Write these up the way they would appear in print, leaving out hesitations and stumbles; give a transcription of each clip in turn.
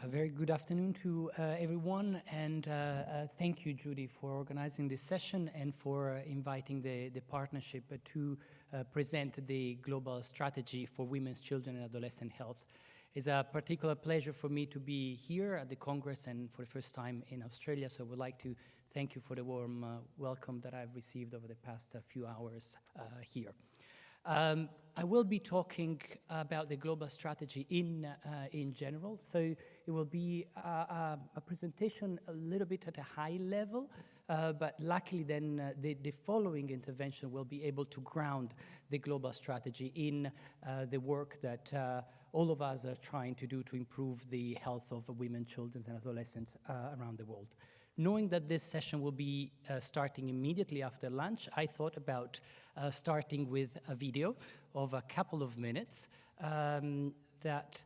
A very good afternoon to everyone, and thank you, Judy, for organizing this session and for inviting the partnership to present the global strategy for women's, children, and adolescent health. It's a particular pleasure for me to be here at the Congress and for the first time in Australia, so I would like to thank you for the warm welcome that I've received over the past few hours here. I will be talking about the global strategy in general, so it will be a presentation a little bit at a high level, but luckily then the following intervention will be able to ground the global strategy in the work that all of us are trying to do to improve the health of women, children, and adolescents around the world. Knowing that this session will be starting immediately after lunch, I thought about starting with a video of a couple of minutes that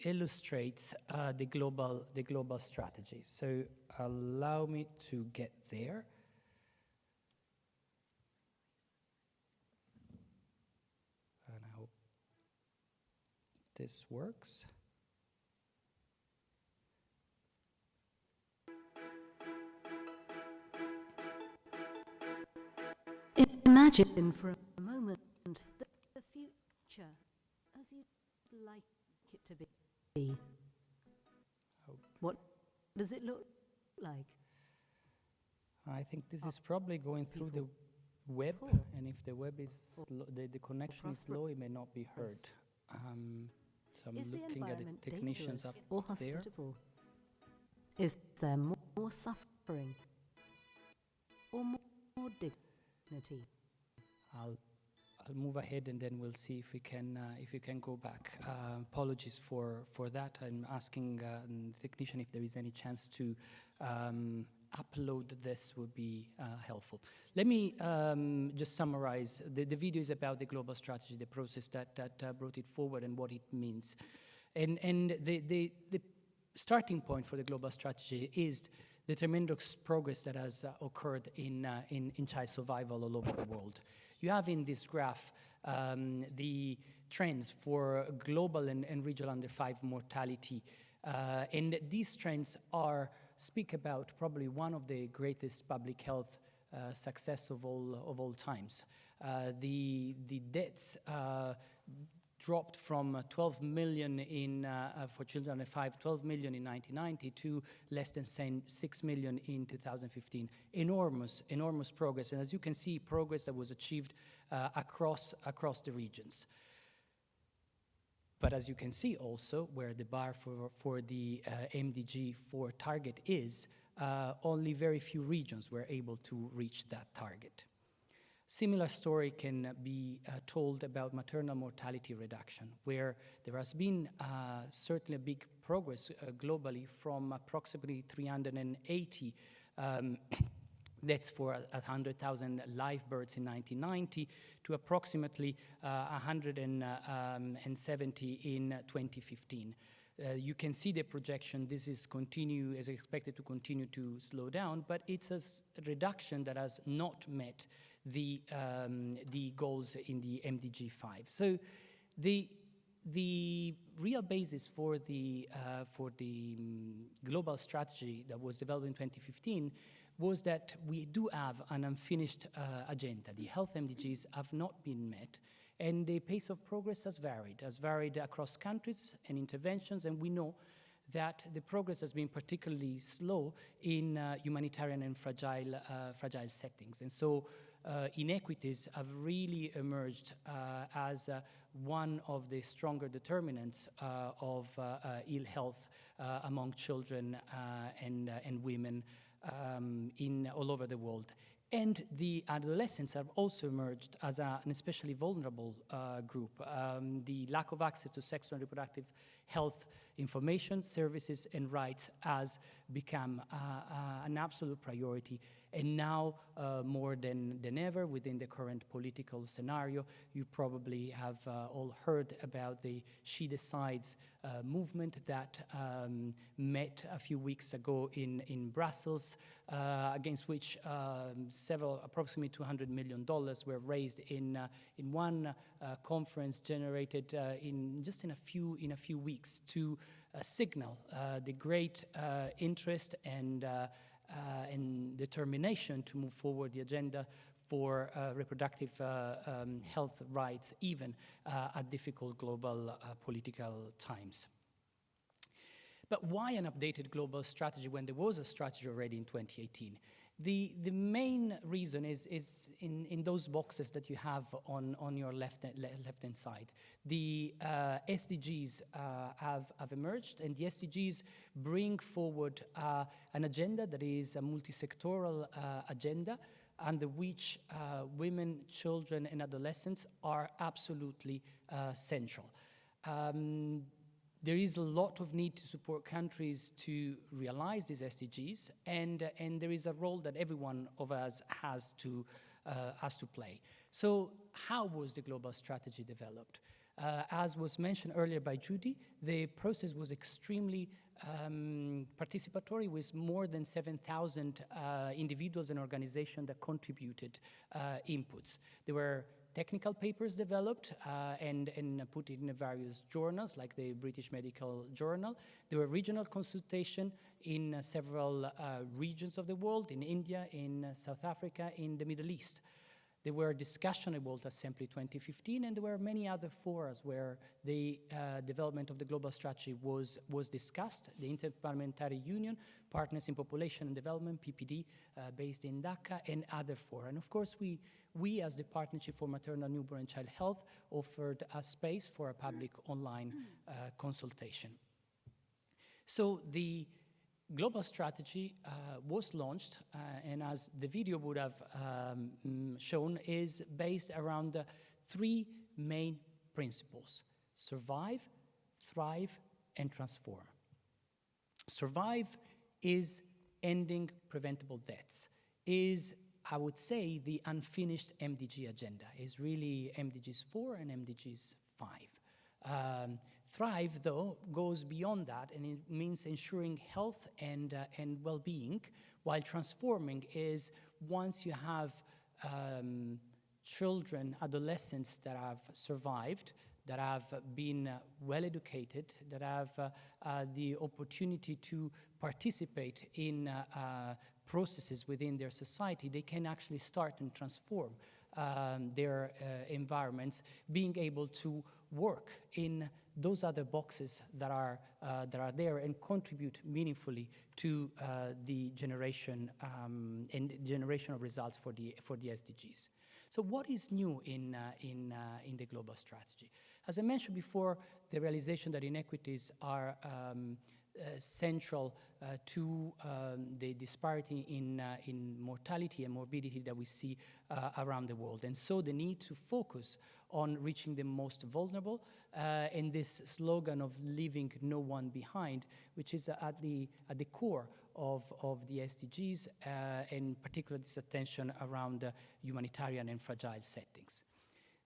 illustrates the global strategy. So allow me to get there. And I hope this works. Imagine for a moment the future as you'd like it to be. What does it look like? I think this is probably going through the web, and if the web is slow, the connection is slow, it may not be heard. So I'm looking at the technicians up or there. hospitable? Is there more suffering or more dignity? I'll move ahead and then we'll see if we can go back. Apologies for that. I'm asking the technician if there is any chance to upload this would be helpful. Let me just summarize. The video is about the global strategy, the process that brought it forward and what it means. And the starting point for the global strategy is the tremendous progress that has occurred in child survival all over the world. You have in this graph the trends for global and regional under 5 mortality. And these trends speak about probably one of the greatest public health success of all times. The deaths dropped from 12 million for children under 5, 12 million in 1990 to less than 6 million in 2015. Enormous progress. And as you can see, progress that was achieved across the regions. But as you can see also, where the bar for the MDG4 target is, only very few regions were able to reach that target. Similar story can be told about maternal mortality reduction, where there has been certainly a big progress globally from approximately 380 deaths for 100,000 live births in 1990 to approximately 170 in 2015. You can see the projection. This is expected to continue to slow down, but it's a reduction that has not met the goals in the MDG5. So the real basis for the global strategy that was developed in 2015 was that we do have an unfinished agenda. The health MDGs have not been met, and the pace of progress has varied across countries and interventions, and we know that the progress has been particularly slow in humanitarian and fragile settings. And so inequities have really emerged as one of the stronger determinants of ill health among children and women all over the world. And the adolescents have also emerged as an especially vulnerable group. The lack of access to sexual and reproductive health information, services, and rights has become an absolute priority. And now, more than ever, within the current political scenario, you probably have all heard about the She Decides movement that met a few weeks ago in Brussels, against which approximately $200 million were raised in one conference generated in a few weeks to signal the great interest and determination to move forward the agenda for reproductive health rights, even at difficult global political times. But why an updated global strategy when there was a strategy already in 2018? The main reason is in those boxes that you have on your left-hand side. The SDGs have emerged, and the SDGs bring forward an agenda that is a multi-sectoral agenda under which women, children, and adolescents are absolutely central. There is a lot of need to support countries to realize these SDGs, and there is a role that every one of us has to play. So how was the global strategy developed? As was mentioned earlier by Judy, the process was extremely participatory, with more than 7,000 individuals and organizations that contributed inputs. There were technical papers developed and put in various journals, like the British Medical Journal. There were regional consultation in several regions of the world, in India, in South Africa, in the Middle East. There were discussions at World Assembly 2015, and there were many other forums where the development of the global strategy was discussed. The Interparliamentary Union, Partners in Population and Development, PPD, based in Dhaka, and other fora. And of course, we as the Partnership for Maternal, Newborn and Child Health offered a space for a public online consultation. So the global strategy was launched, and as the video would have shown, is based around three main principles: survive, thrive, and transform. Survive is ending preventable deaths, is, I would say, the unfinished MDG agenda, is really MDGs 4 and MDGs 5. Thrive, though, goes beyond that, and it means ensuring health and well-being, while transforming is once you have children, adolescents that have survived, that have been well-educated, that have the opportunity to participate in processes within their society, they can actually start and transform their environments, being able to work in those other boxes that are there and contribute meaningfully to the generation and generation of results for the SDGs. So what is new in the global strategy? As I mentioned before, the realization that inequities are central to the disparity in mortality and morbidity that we see around the world. And so the need to focus on reaching the most vulnerable, and this slogan of leaving no one behind, which is at the core of the SDGs, and particularly this attention around humanitarian and fragile settings.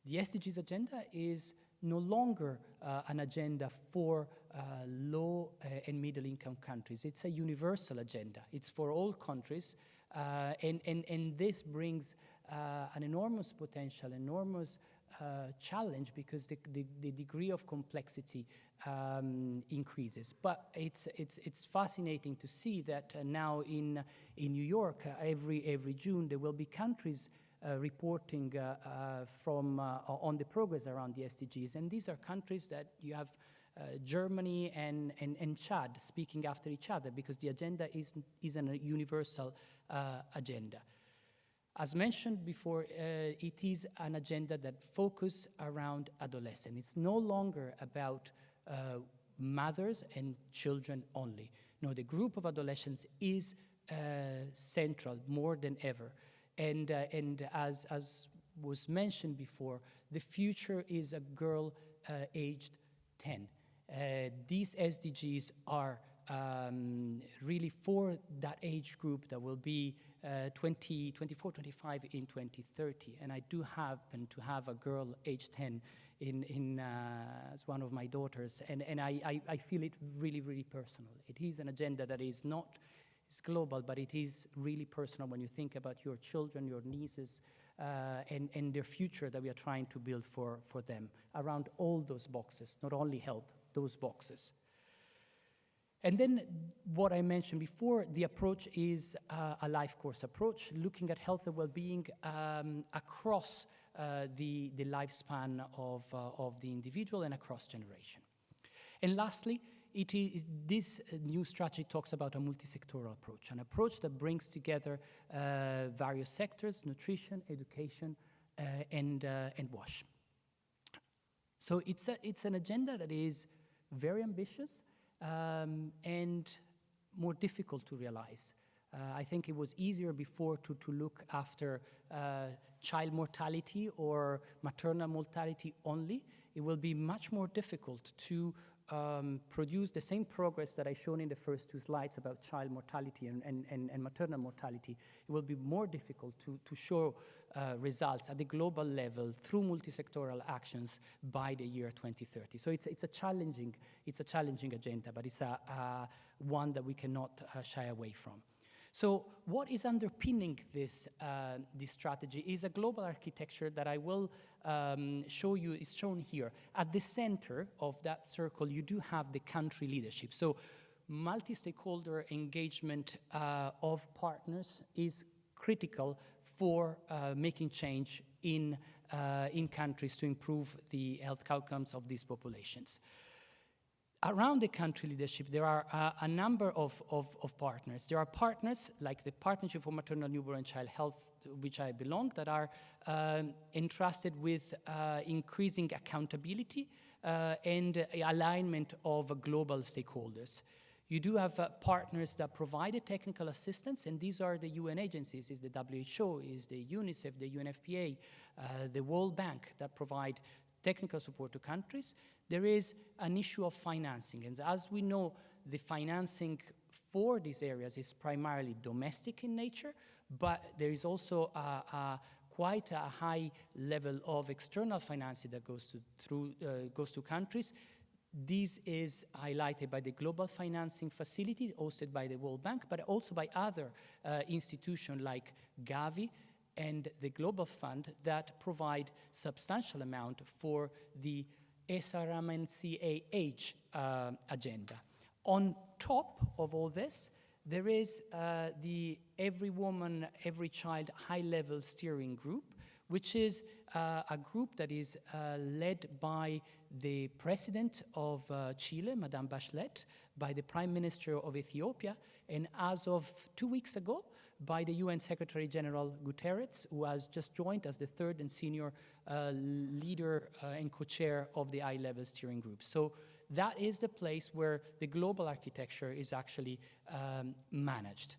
The SDGs agenda is no longer an agenda for low and middle income countries. It's a universal agenda. It's for all countries, and this brings an enormous potential, enormous challenge, because the degree of complexity increases. But it's fascinating to see that now in New York, every June, there will be countries reporting on the progress around the SDGs. And these are countries that you have Germany and Chad speaking after each other, because the agenda is a universal agenda. As mentioned before, it is an agenda that focuses around adolescents. It's no longer about mothers and children only. No, the group of adolescents is central more than ever. And as was mentioned before, the future is a girl aged 10. These SDGs are really for that age group that will be 24, 25 in 2030. And I do happen to have a girl aged 10 as one of my daughters. And I feel it really, really personal. It is an agenda that is not it's global, but it is really personal when you think about your children, your nieces, and their future that we are trying to build for them around all those boxes, not only health, those boxes. And then what I mentioned before, the approach is a life course approach, looking at health and well-being across the lifespan of the individual and across generation. And lastly, this new strategy talks about a multi-sectoral approach, an approach that brings together various sectors: nutrition, education, and WASH. So it's an agenda that is very ambitious and more difficult to realize. I think it was easier before to look after child mortality or maternal mortality only. It will be much more difficult to produce the same progress that I shown in the first two slides about child mortality and maternal mortality. It will be more difficult to show results at the global level through multi-sectoral actions by the year 2030. So it's a challenging agenda, but it's one that we cannot shy away from. So what is underpinning this strategy is a global architecture that I will show you, is shown here. At the center of that circle, you do have the country leadership. So multi-stakeholder engagement of partners is critical for making change in countries to improve the health outcomes of these populations. Around the country leadership, there are a number of partners. There are partners like the Partnership for Maternal, Newborn and Child Health, which I belong, that are entrusted with increasing accountability and alignment of global stakeholders. You do have partners that provide technical assistance, and these are the UN agencies, is the WHO, is the UNICEF, the UNFPA, the World Bank, that provide technical support to countries. There is an issue of financing, and as we know, the financing for these areas is primarily domestic in nature, but there is also quite a high level of external financing that goes to countries. This is highlighted by the Global Financing Facility hosted by the World Bank, but also by other institutions like Gavi and the Global Fund that provide substantial amount for the SRMNCAH agenda. On top of all this, there is the Every Woman, Every Child high-level steering group, which is a group that is led by the President of Chile, Madame Bachelet, by the Prime Minister of Ethiopia, and as of 2 weeks ago, by the UN Secretary General Guterres, who has just joined as the third and senior leader and co-chair of the high-level steering group. So that is the place where the global architecture is actually managed.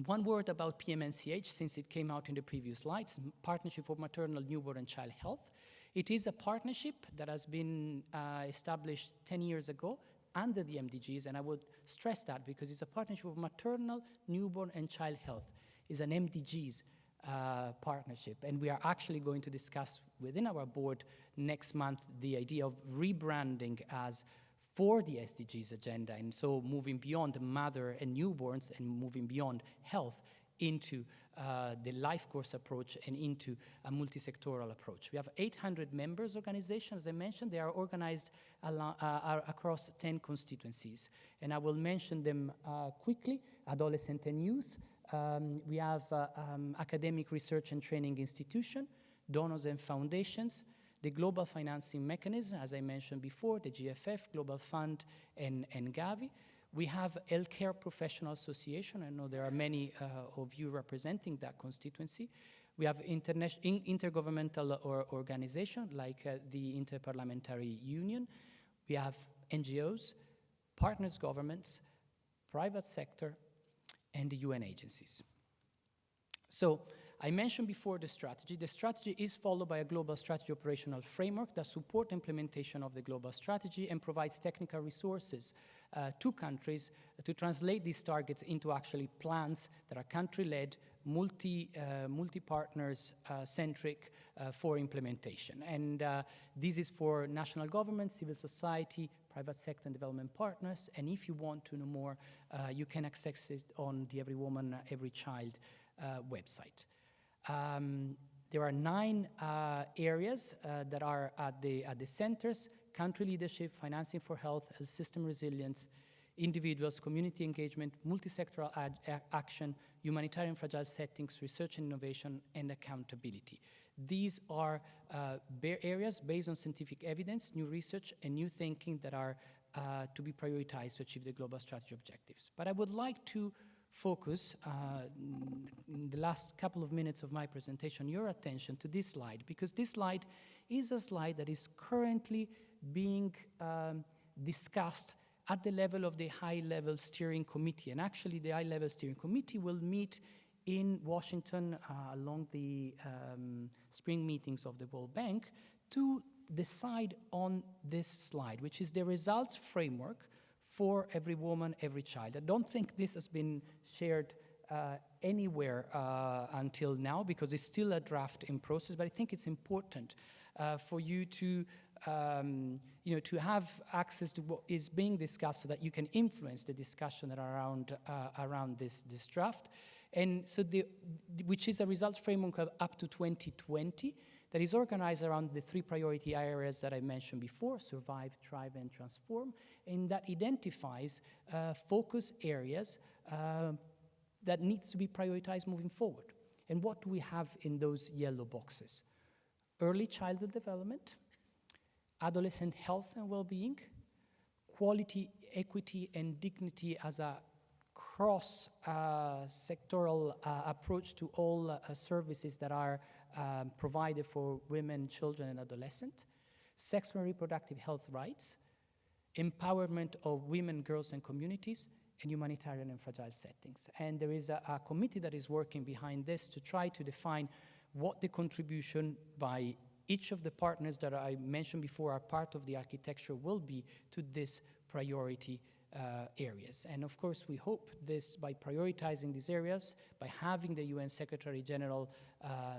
One word about PMNCH, since it came out in the previous slides, Partnership for Maternal, Newborn and Child Health. It is a partnership that has been established 10 years ago under the MDGs, and I would stress that because it's a partnership of maternal, newborn, and child health. It's an MDGs partnership, and we are actually going to discuss within our board next month the idea of rebranding as for the SDGs agenda, and so moving beyond mother and newborns and moving beyond health into the life course approach and into a multi-sectoral approach. We have 800 members organizations, as I mentioned. They are organized across 10 constituencies, and I will mention them quickly. Adolescent and youth. We have academic research and training institution, donors and foundations, the global financing mechanism, as I mentioned before, the GFF, Global Fund, and Gavi. We have Healthcare Professional Association. I know there are many of you representing that constituency. We have intergovernmental organizations like the Interparliamentary Union. We have NGOs, partners governments, private sector, and the UN agencies. So I mentioned before the strategy. The strategy is followed by a global strategy operational framework that supports implementation of the global strategy and provides technical resources to countries to translate these targets into actually plans that are country-led, multi-partners centric for implementation. And this is for national governments, civil society, private sector and development partners. And if you want to know more, you can access it on the Every Woman, Every Child website. There are 9 areas that are at the centers: country leadership, financing for health, system resilience, individuals, community engagement, multi-sectoral action, humanitarian fragile settings, research and innovation, and accountability. These are areas based on scientific evidence, new research, and new thinking that are to be prioritized to achieve the global strategy objectives. But I would like to focus in the last couple of minutes of my presentation your attention to this slide, because this slide is a slide that is currently being discussed at the level of the high-level steering committee. And actually, the high-level steering committee will meet in Washington along the spring meetings of the World Bank to decide on this slide, which is the results framework for every woman, every child. I don't think this has been shared anywhere until now, because it's still a draft in process, but I think it's important for you to to have access to what is being discussed so that you can influence the discussion around this draft. And so which is a results framework of up to 2020 that is organized around the 3 priority areas that I mentioned before: survive, thrive, and transform, and that identifies focus areas that needs to be prioritized moving forward. And what do we have in those yellow boxes? Early childhood development, adolescent health and well-being, quality, equity, and dignity as a cross-sectoral approach to all services that are provided for women, children, and adolescents, sexual and reproductive health rights, empowerment of women, girls, and communities, and humanitarian and fragile settings. And there is a committee that is working behind this to try to define what the contribution by each of the partners that I mentioned before are part of the architecture will be to this priority areas. And of course, we hope this, by prioritizing these areas, by having the UN Secretary General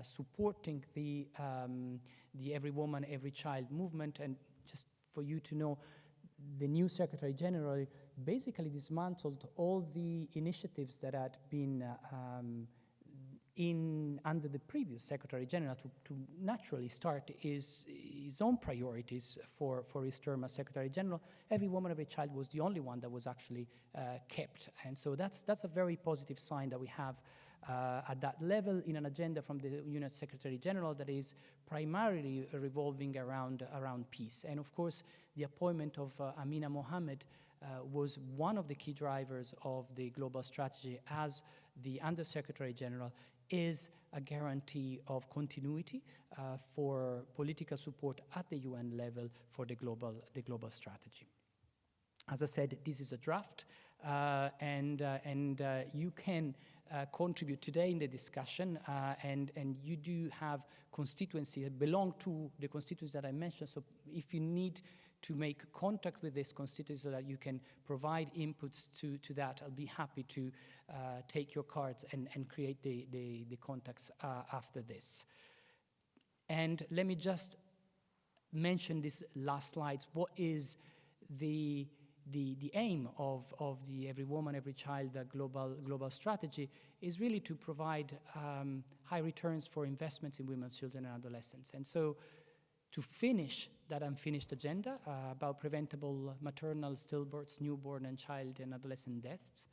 supporting the Every Woman, Every Child movement, and just for you to know, the new Secretary General basically dismantled all the initiatives that had been under the previous Secretary General to naturally start his own priorities for his term as Secretary General. Every Woman, Every Child was the only one that was actually kept. And so that's a very positive sign that we have at that level in an agenda from the UN Secretary General that is primarily revolving around peace. And of course, the appointment of Amina Mohammed was one of the key drivers of the global strategy as the Under-Secretary General, is a guarantee of continuity for political support at the UN level for the global strategy. As I said, this is a draft, and you can contribute today in the discussion, and you do have constituencies that belong to the constituencies that I mentioned. So if you need to make contact with this constituency so that you can provide inputs to that, I'll be happy to take your cards and create the contacts after this. And let me just mention this last slide. What is the aim of the Every Woman, Every Child global strategy is really to provide high returns for investments in women, children, and adolescents. And so to finish that unfinished agenda about preventable maternal, stillbirths, newborn, and child and adolescent deaths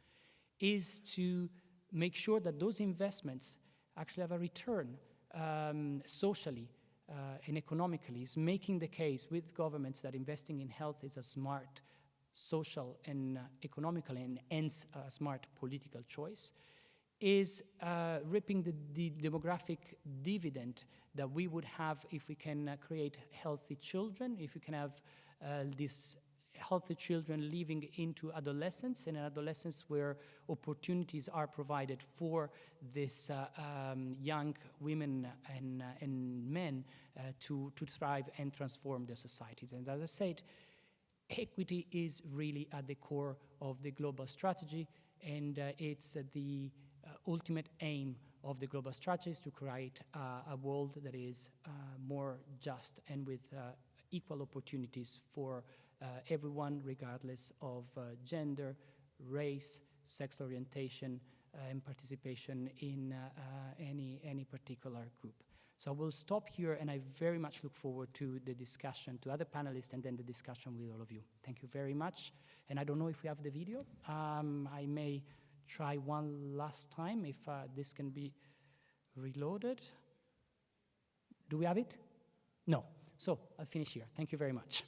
is to make sure that those investments actually have a return socially and economically, is making the case with governments that investing in health is a smart social and economical and hence a smart political choice, is reaping the demographic dividend that we would have if we can create healthy children, if we can have these healthy children living into adolescence, and an adolescence where opportunities are provided for this young women and men to thrive and transform their societies. And as I said, equity is really at the core of the global strategy, and it's the ultimate aim of the global strategy is to create a world that is more just and with equal opportunities for everyone, regardless of gender, race, sexual orientation, and participation in any particular group. So I will stop here, and I very much look forward to the discussion, to other panelists, and then the discussion with all of you. Thank you very much. And I don't know if we have the video. I may try one last time if this can be reloaded. Do we have it? No. So I'll finish here. Thank you very much.